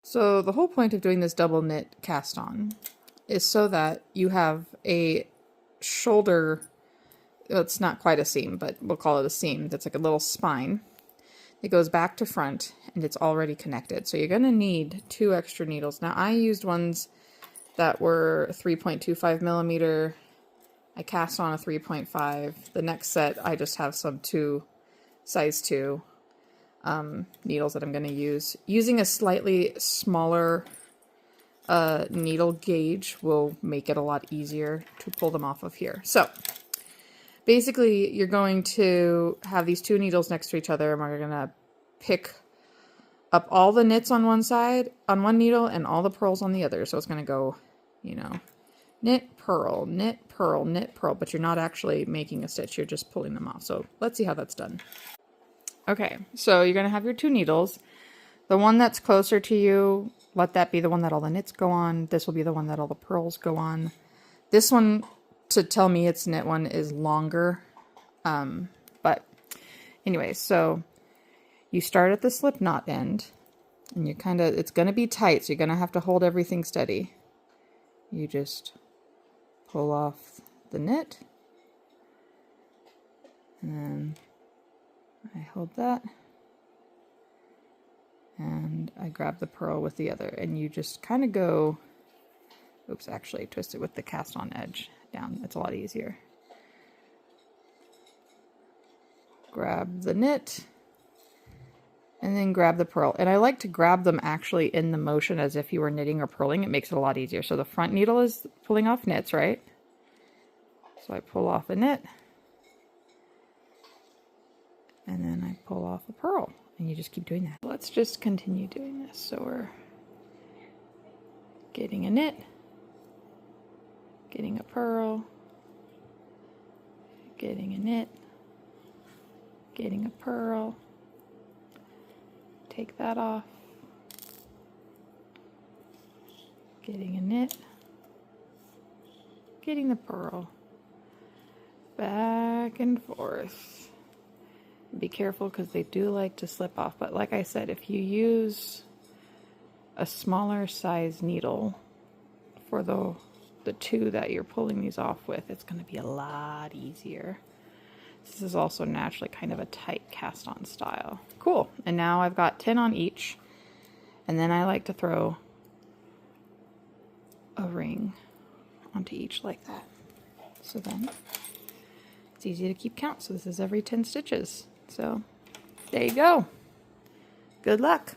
So the whole point of doing this double knit cast on is so that you have a shoulder, well, it's not quite a seam, but we'll call it a seam, that's like a little spine. It goes back to front and it's already connected. So you're going to need 2 extra needles. Now I used ones that were 3.25 millimeter. I cast on a 3.5. The next set I just have some size 2 needles that I'm going to use. Using a slightly smaller needle gauge will make it a lot easier to pull them off of here. So basically you're going to have these 2 needles next to each other, and we're going to pick up all the knits on one side, on one needle, and all the purls on the other. So it's going to go, you know, knit, purl, knit, purl, knit, purl, but you're not actually making a stitch, you're just pulling them off. So let's see how that's done. Okay, so you're going to have your 2 needles. The one that's closer to you, let that be the one that all the knits go on. This will be the one that all the purls go on. This one, to tell me it's knit one, is longer. But anyway, so you start at the slip knot end, and you kind of, it's going to be tight, so you're going to have to hold everything steady. You just pull off the knit, and then I hold that, and I grab the purl with the other, and you just kind of go, oops, actually twist it with the cast on edge down. It's a lot easier. Grab the knit, and then grab the purl. And I like to grab them actually in the motion as if you were knitting or purling. It makes it a lot easier. So the front needle is pulling off knits, right? So I pull off a knit, and then I pull off a purl, and you just keep doing that. Let's just continue doing this. So we're getting a knit, getting a purl, getting a knit, getting a purl, take that off, getting a knit, getting the purl, back and forth. Be careful because they do like to slip off, but like I said, if you use a smaller size needle for the 2 that you're pulling these off with, it's going to be a lot easier. This is also naturally kind of a tight cast on style. Cool. And now I've got 10 on each, and then I like to throw a ring onto each like that. So then it's easy to keep count. So this is every 10 stitches. So there you go. Good luck.